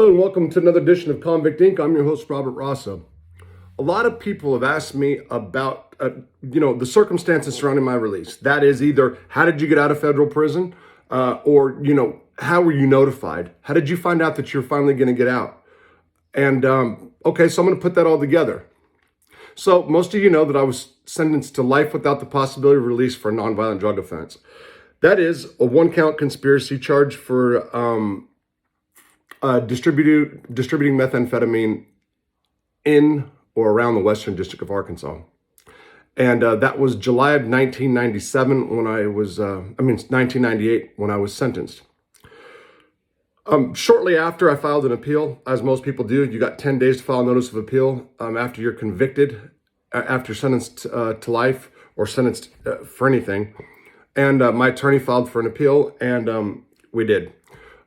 Hello and welcome to another edition of Convict Inc. I'm your host, Robert Rosso. A lot of people have asked me about, the circumstances surrounding my release. That is either how did you get out of federal prison, or how were you notified? How did you find out that you're finally going to get out? And okay, so I'm going to put that all together. So most of you know that I was sentenced to life without the possibility of release for a nonviolent drug offense. That is a one-count conspiracy charge for distributing methamphetamine in or around the Western District of Arkansas. And that was July of 1997 when 1998 when I was sentenced. Shortly after, I filed an appeal, as most people do. You got 10 days to file a notice of appeal after you're convicted, after sentenced to life or sentenced for anything. And my attorney filed for an appeal, and we did.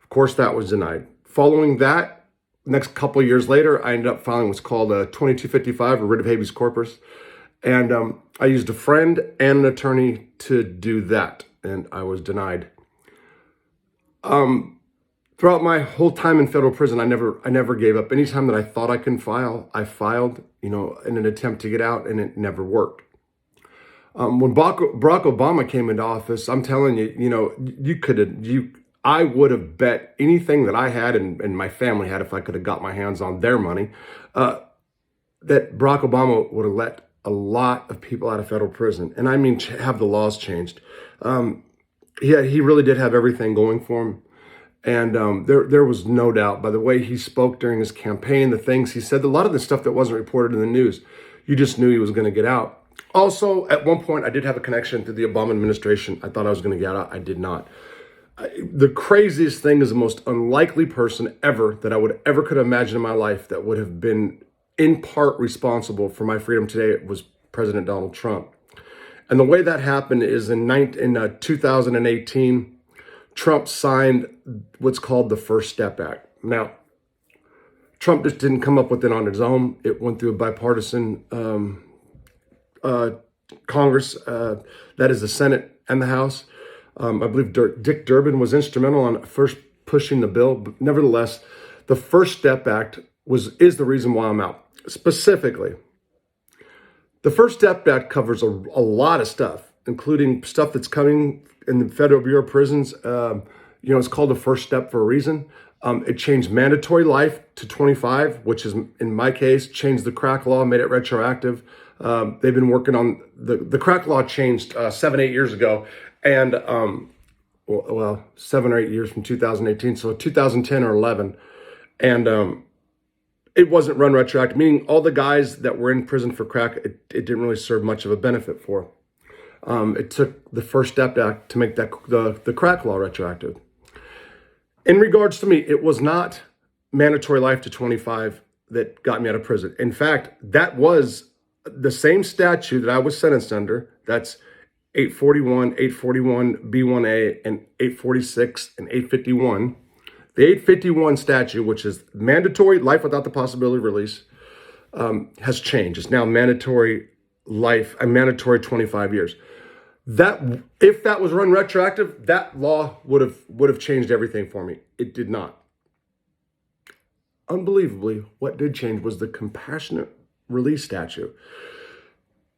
Of course, that was denied. Following that, next couple of years later, I ended up filing what's called a 2255, a writ of habeas corpus. And I used a friend and an attorney to do that, and I was denied. Throughout my whole time in federal prison, I never gave up. Anytime that I thought I can file, I filed, in an attempt to get out, and it never worked. When Barack Obama came into office, I'm telling you, I would have bet anything that I had and my family had, if I could have got my hands on their money, that Barack Obama would have let a lot of people out of federal prison. And I mean, have the laws changed. He really did have everything going for him. And there was no doubt by the way he spoke during his campaign, the things he said, a lot of the stuff that wasn't reported in the news, you just knew he was going to get out. Also, at one point, I did have a connection to the Obama administration. I thought I was going to get out. I did not. The craziest thing is the most unlikely person ever that I would ever could imagine in my life that would have been in part responsible for my freedom today was President Donald Trump. And the way that happened is in 2018, Trump signed what's called the First Step Act. Now, Trump just didn't come up with it on his own. It went through a bipartisan Congress, that is the Senate and the House. I believe Dick Durbin was instrumental on first pushing the bill, but nevertheless, the First Step Act is the reason why I'm out. Specifically, the First Step Act covers a lot of stuff, including stuff that's coming in the Federal Bureau of Prisons. It's called the First Step for a reason. It changed mandatory life to 25, which is, in my case, changed the crack law, made it retroactive. They've been working on the crack law changed 7-8 years ago. And, 7 or 8 years from 2018, so 2010 or 11. And it wasn't run retroactive, meaning all the guys that were in prison for crack, it didn't really serve much of a benefit for. It took the First Step Act to make that the crack law retroactive. In regards to me, it was not mandatory life to 25 that got me out of prison. In fact, that was the same statute that I was sentenced under. That's 841, 841B1A, and 846 and 851. The 851 statute, which is mandatory life without the possibility of release, has changed. It's now mandatory life, a mandatory 25 years. That, if that was run retroactive, that law would have changed everything for me. It did not. Unbelievably, what did change was the compassionate release statute.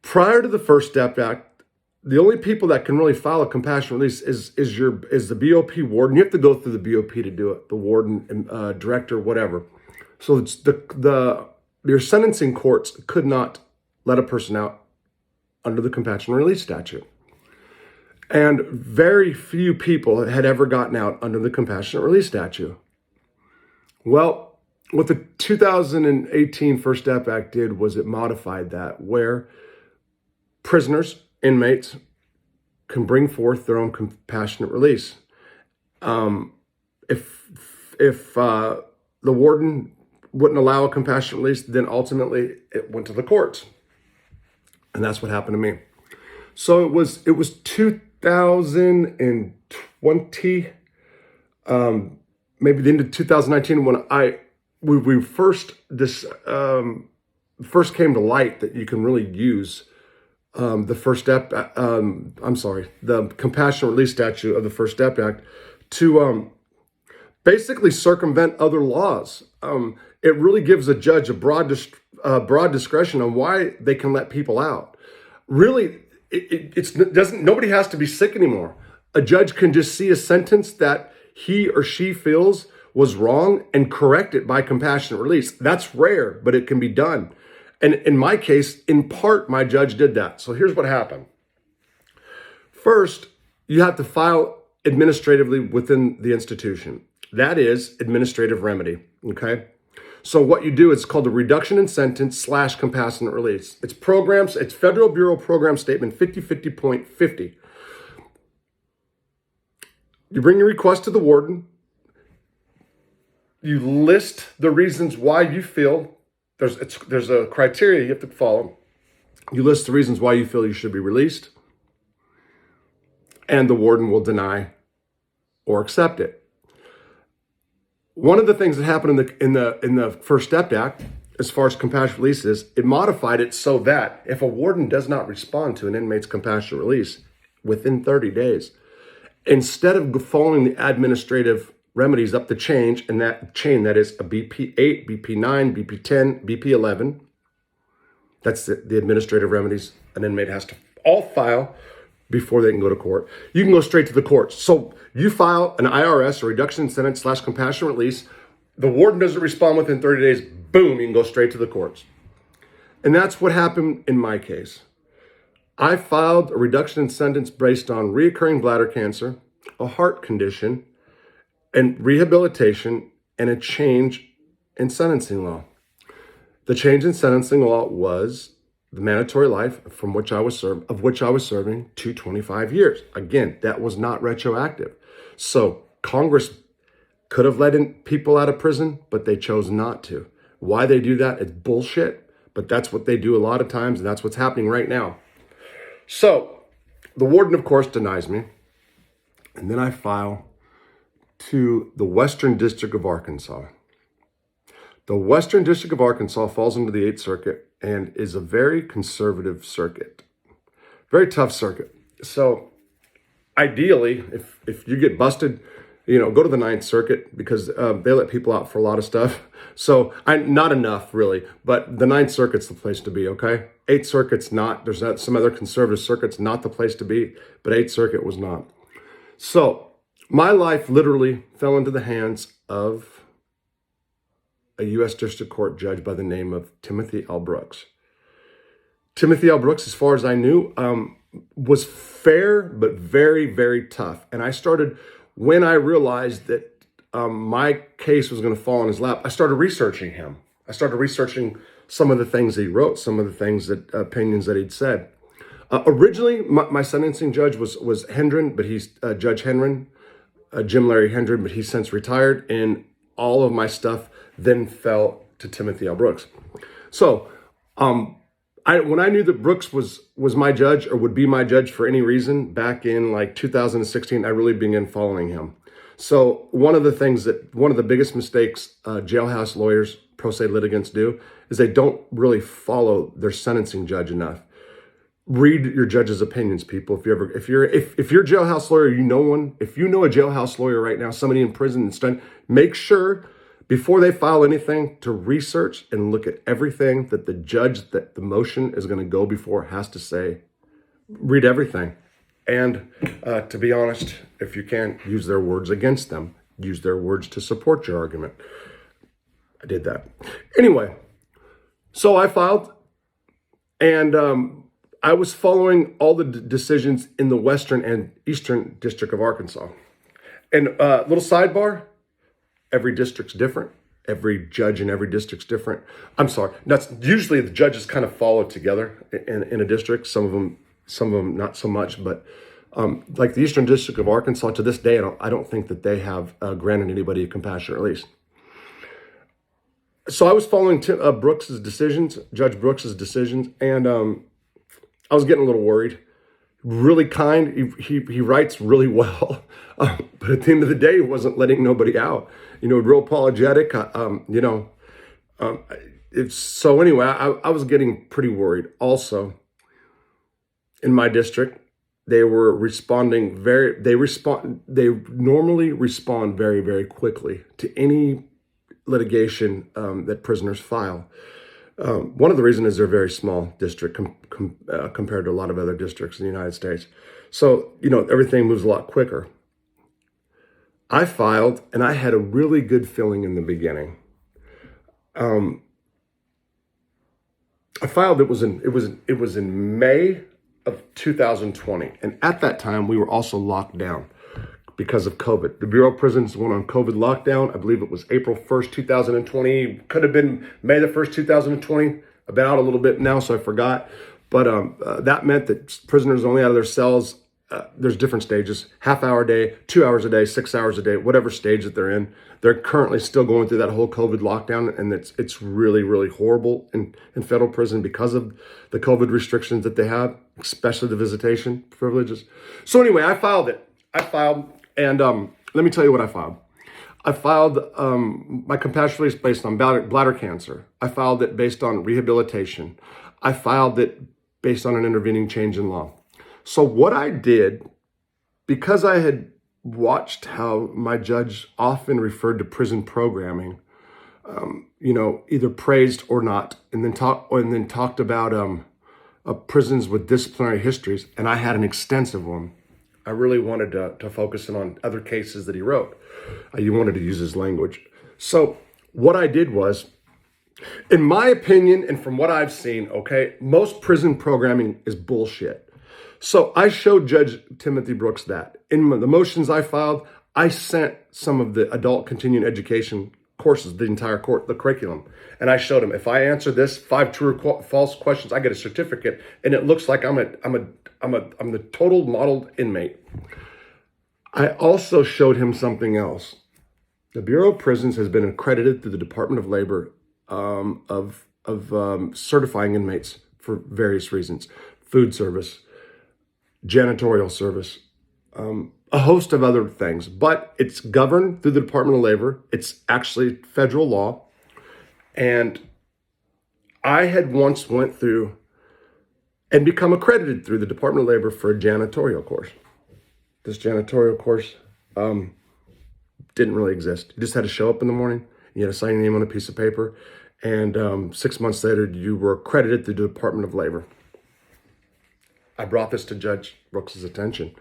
Prior to the First Step Act, the only people that can really file a compassionate release is the BOP warden. You have to go through the BOP to do it, the warden, director, whatever. So it's your sentencing courts could not let a person out under the compassionate release statute. And very few people had ever gotten out under the compassionate release statute. Well, what the 2018 First Step Act did was it modified that, where prisoners, inmates, can bring forth their own compassionate release. If the warden wouldn't allow a compassionate release, then ultimately it went to the courts, and that's what happened to me. So it was 2020, maybe the end of 2019 when we first came to light that you can really use the compassionate release statute of the First Step Act to basically circumvent other laws. It really gives a judge a broad discretion on why they can let people out. Really, it doesn't. Nobody has to be sick anymore. A judge can just see a sentence that he or she feels was wrong and correct it by compassionate release. That's rare, but it can be done. And in my case, in part, my judge did that. So here's what happened. First, you have to file administratively within the institution. That is administrative remedy, okay? So what you do is called a reduction in sentence / compassionate release. It's Federal Bureau Program Statement 5050.50. You bring your request to the warden. You list the reasons why you feel there's a criteria you have to follow. You list the reasons why you feel you should be released, and the warden will deny or accept it. One of the things that happened in the First Step Act, as far as compassionate release is, it modified it so that if a warden does not respond to an inmate's compassionate release within 30 days, instead of following the administrative remedies up the chain, and that chain, that is a BP8, BP9, BP10, BP11, that's the administrative remedies an inmate has to all file before they can go to court. You can go straight to the courts. So you file an IRS, or reduction in sentence / compassionate release. The warden doesn't respond within 30 days. Boom, you can go straight to the courts. And that's what happened in my case. I filed a reduction in sentence based on recurring bladder cancer, a heart condition, and rehabilitation, and a change in sentencing law. The change in sentencing law was the mandatory life of which I was serving 225 years. Again, that was not retroactive. So Congress could have let people out of prison, but they chose not to. Why they do that, it's bullshit, but that's what they do a lot of times, and that's what's happening right now. So the warden, of course, denies me, and then I file to the Western District of Arkansas. The Western District of Arkansas falls into the 8th Circuit and is a very conservative circuit. Very tough circuit. So ideally, if you get busted, go to the 9th Circuit, because they let people out for a lot of stuff. So not enough, really, but the 9th Circuit's the place to be, okay? 8th Circuit's not. There's not some other conservative circuits, not the place to be, but 8th Circuit was not. So my life literally fell into the hands of a U.S. District Court judge by the name of Timothy L. Brooks. Timothy L. Brooks, as far as I knew, was fair, but very, very tough. And when I realized that my case was going to fall in his lap, I started researching him. I started researching some of the things that he wrote, some of the opinions that he'd said. Originally, my sentencing judge was Hendren, but he's Judge Hendren, Jim Larry Hendren, but he's since retired, and all of my stuff then fell to Timothy L. Brooks. So when I knew that Brooks was my judge, or would be my judge for any reason, back in like 2016, I really began following him. So one of the biggest mistakes jailhouse lawyers, pro se litigants do, is they don't really follow their sentencing judge enough. Read your judge's opinions, people. If you're a jailhouse lawyer, if you know a jailhouse lawyer right now, somebody in prison that's done, make sure before they file anything to research and look at everything that the judge that the motion is going to go before has to say. Read everything. And to be honest, if you can, use their words against them. Use their words to support your argument. I did that. Anyway, so I filed, and I was following all the decisions in the Western and Eastern District of Arkansas. And little sidebar, every district's different. Every judge in every district's different. I'm sorry. That's usually the judges kind of follow together in a district. Some of them not so much. But like the Eastern District of Arkansas, to this day, I don't think that they have granted anybody a compassionate release. So I was following Judge Brooks's decisions, and I was getting a little worried. Really kind. He writes really well, but at the end of the day, he wasn't letting nobody out. Real apologetic. So anyway, I was getting pretty worried. Also, in my district, they were responding they normally respond very, very quickly to any litigation that prisoners file. One of the reasons is they're a very small district compared to a lot of other districts in the United States. So, everything moves a lot quicker. I filed, and I had a really good feeling in the beginning. I filed. It was in May of 2020, and at that time we were also locked down because of COVID. The Bureau of Prisons went on COVID lockdown. I believe it was April 1st, 2020. Could have been May the 1st, 2020. I've been out a little bit now, so I forgot. But that meant that prisoners only out of their cells. There's different stages: half hour a day, 2 hours a day, 6 hours a day, whatever stage that they're in. They're currently still going through that whole COVID lockdown, and it's really, really horrible in federal prison because of the COVID restrictions that they have, especially the visitation privileges. So anyway, I filed it. And let me tell you what I filed. I filed my compassionate release based on bladder cancer. I filed it based on rehabilitation. I filed it based on an intervening change in law. So what I did, because I had watched how my judge often referred to prison programming, either praised or not, and then talked about prisons with disciplinary histories, and I had an extensive one. I really wanted to focus in on other cases that he wrote. He wanted to use his language. So what I did was, in my opinion, and from what I've seen, most prison programming is bullshit. So I showed Judge Timothy Brooks that. In the motions I filed, I sent some of the adult continuing education courses, the entire the curriculum. And I showed him, if I answer this 5 true or false questions, I get a certificate. And it looks like I'm the total modeled inmate. I also showed him something else. The Bureau of Prisons has been accredited through the Department of Labor of certifying inmates for various reasons: food service, janitorial service, a host of other things. But it's governed through the Department of Labor. It's actually federal law. And I had once went through and become accredited through the Department of Labor for a janitorial course. This janitorial course didn't really exist. You just had to show up in the morning. You had to sign your name on a piece of paper. And 6 months later, you were accredited through the Department of Labor. I brought this to Judge Brooks's attention.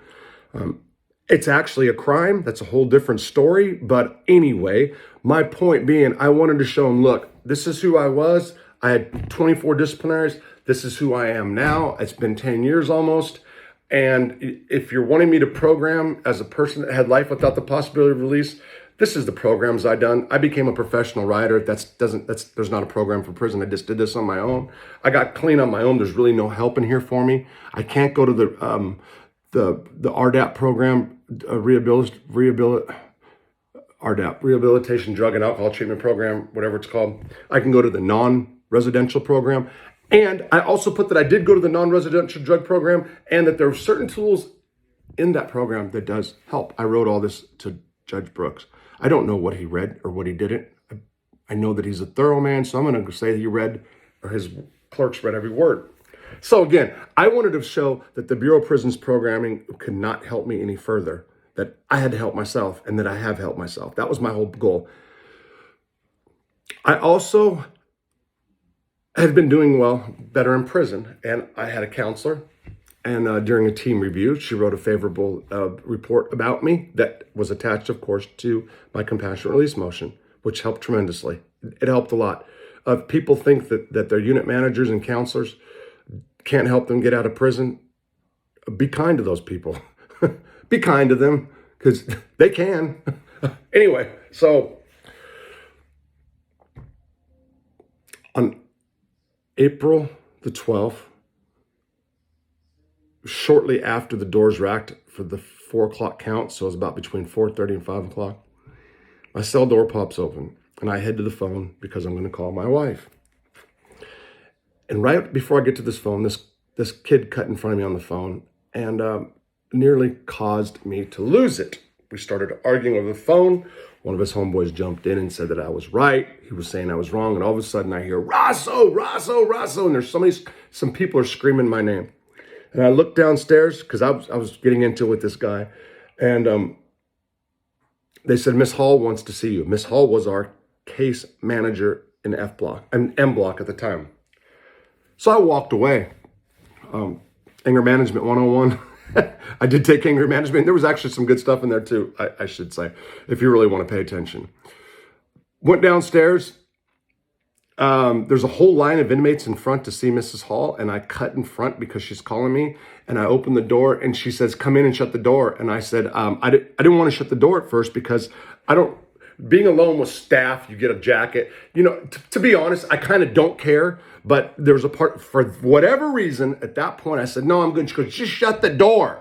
It's actually a crime. That's a whole different story. But anyway, my point being, I wanted to show him, look, this is who I was. I had 24 disciplinaries. This is who I am now. It's been 10 years almost. And if you're wanting me to program as a person that had life without the possibility of release, this is the programs I've done. I became a professional writer. There's not a program for prison. I just did this on my own. I got clean on my own. There's really no help in here for me. I can't go to the RDAP program, Rehabilitation Drug and Alcohol Treatment Program, whatever it's called. I can go to the non-residential program. And I also put that I did go to the non-residential drug program and that there are certain tools in that program that does help. I wrote all this to Judge Brooks. I don't know what he read or what he didn't. I know that he's a thorough man, so I'm going to say he read, or his clerks read every word. So again, I wanted to show that the Bureau of Prisons programming could not help me any further, that I had to help myself and that I have helped myself. That was my whole goal. I also had been doing better in prison, and I had a counselor. And during a team review, she wrote a favorable report about me that was attached, of course, to my compassionate release motion, which helped tremendously. It helped a lot. People think that their unit managers and counselors can't help them get out of prison. Be kind to those people. Be kind to them, because they can. Anyway, so on April the 12th, shortly after the doors racked for the 4 o'clock count, so it was about between 4:30 and 5 o'clock, my cell door pops open, and I head to the phone because I'm going to call my wife. And right before I get to this phone, this kid cut in front of me on the phone and nearly caused me to lose it. We started arguing over the phone. One of his homeboys jumped in and said that I was right. He was saying I was wrong, and all of a sudden I hear, "Rosso, Rosso, Rosso," and there's some people are screaming my name. And I looked downstairs because I was getting into it with this guy. And they said, Miss Hall wants to see you. Miss Hall was our case manager in F block and M block at the time. So I walked away. Anger management 101. I did take anger management. There was actually some good stuff in there too, I should say, if you really want to pay attention. Went downstairs. There's a whole line of inmates in front to see Mrs. Hall, and I cut in front because she's calling me, and I opened the door, and she says, come in and shut the door. And I said, I didn't want to shut the door at first because being alone with staff, you get a jacket. You know, to be honest, I kind of don't care, but there was a part, for whatever reason, at that point, I said, no, I'm good. She goes, just shut the door.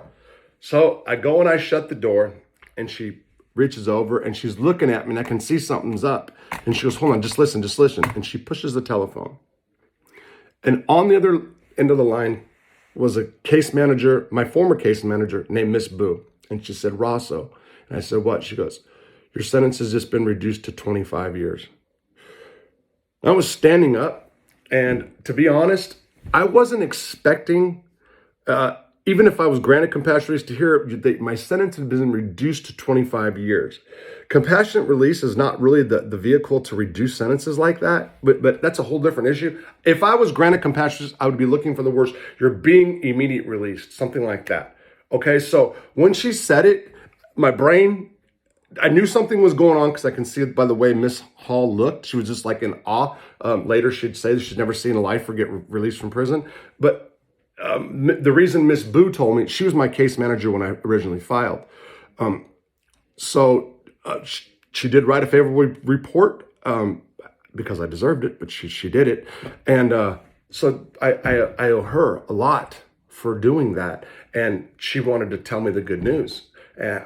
So I go and I shut the door, and she reaches over and she's looking at me, and I can see something's up. And she goes, hold on, just listen. And she pushes the telephone. And on the other end of the line was a case manager, my former case manager named Miss Boo. And she said, Rosso. And I said, what? She goes, your sentence has just been reduced to 25 years. I was standing up, and to be honest, I wasn't expecting, even if I was granted compassionate release, to hear that my sentence had been reduced to 25 years. Compassionate release is not really the vehicle to reduce sentences like that, but that's a whole different issue. If I was granted compassionate release, I would be looking for the worst. You're being immediate released, something like that. Okay, so when she said it, my brain, I knew something was going on because I can see it by the way Miss Hall looked. She was just like in awe. Later, she'd say that she'd never seen a lifer get released from prison. But the reason Miss Boo told me, she was my case manager when I originally filed. She did write a favorable report because I deserved it, but she did it. And so I owe her a lot for doing that. And she wanted to tell me the good news. And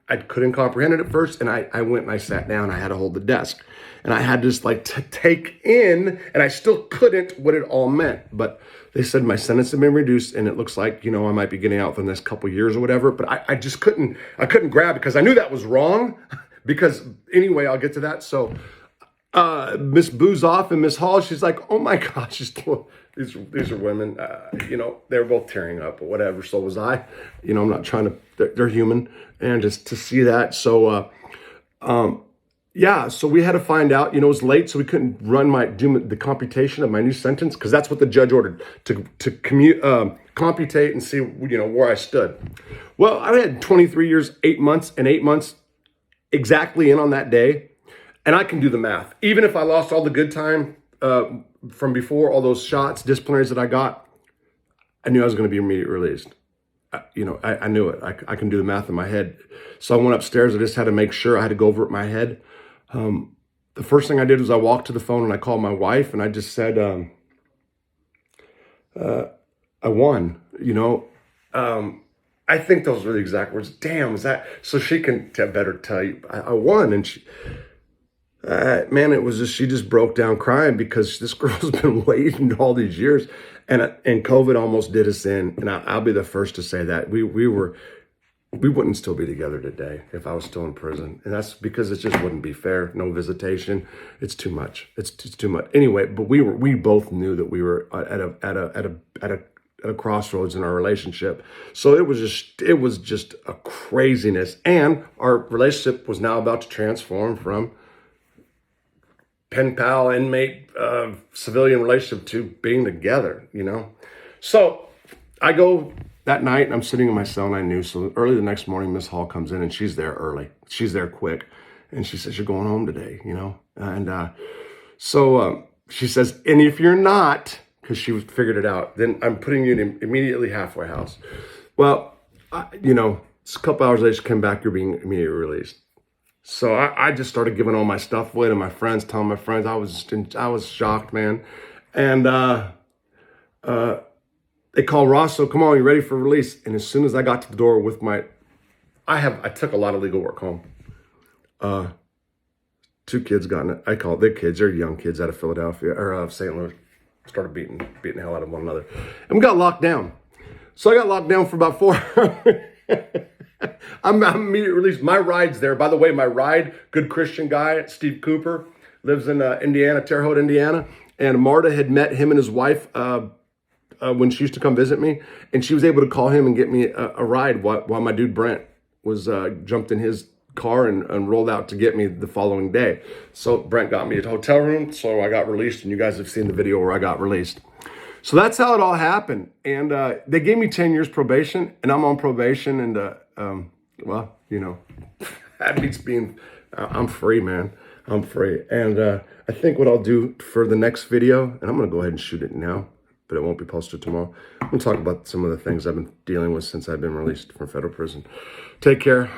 I couldn't comprehend it at first. And I went and I sat down, I had to hold the desk. And I had to take in, and I still couldn't, what it all meant. But they said my sentence had been reduced, and it looks like, I might be getting out for the next couple of years or whatever. But I just couldn't grab it because I knew that was wrong. Because anyway, I'll get to that. So Miss Boo's off, and Miss Hall, she's like, oh my gosh, these are women, they were both tearing up or whatever. So was I. I'm not trying to, they're human. And just to see that. So, so we had to find out, it was late, so we couldn't do the computation of my new sentence, because that's what the judge ordered, to computate and see, where I stood. Well, I had 23 years, 8 months, and 8 months exactly in on that day. And I can do the math. Even if I lost all the good time from before, all those shots, disciplinaries that I got, I knew I was going to be immediately released. I knew it. I can do the math in my head. So I went upstairs. I just had to make sure. I had to go over it in my head. The first thing I did was I walked to the phone and I called my wife, and I just said, I won, I think those were the exact words. Damn, is that, so she can better tell you, I won. And she, man, it was just, she just broke down crying because this girl's been waiting all these years, and COVID almost did us in. And I'll be the first to say that we wouldn't still be together today if I was still in prison. And that's because it just wouldn't be fair. No visitation. It's too much. It's too much. Anyway, but we both knew that we were at a crossroads in our relationship. So it was just a craziness. And our relationship was now about to transform from pen pal, inmate, civilian relationship to being together, So I go that night, and I'm sitting in my cell, and I knew. So early the next morning, Miss Hall comes in, and she's there early. She's there quick. And she says, you're going home today, And so she says, and if you're not, because she figured it out, then I'm putting you in immediately halfway house. Well, it's a couple hours later, she came back, you're being immediately released. So I just started giving all my stuff away to my friends, telling my friends. I was shocked, man. And they called Rosso, come on, you ready for release? And as soon as I got to the door with I took a lot of legal work home. 2 kids got in it. I call it, they're kids, they're young kids out of Philadelphia, or St. Louis, started beating the hell out of one another. And we got locked down. So I got locked down for about 4 hours. I'm immediately released. My ride's there. By the way, my ride, good Christian guy, Steve Cooper, lives in Indiana, Terre Haute, Indiana. And Marta had met him and his wife when she used to come visit me, and she was able to call him and get me a ride while my dude Brent was jumped in his car and rolled out to get me the following day. So Brent got me a hotel room, so I got released, and you guys have seen the video where I got released. So that's how it all happened. And they gave me 10 years probation, and I'm on probation, and well, you know, that beats being, I'm free, man. I'm free. And I think what I'll do for the next video, and I'm going to go ahead and shoot it now, but it won't be posted tomorrow. I'm going to talk about some of the things I've been dealing with since I've been released from federal prison. Take care.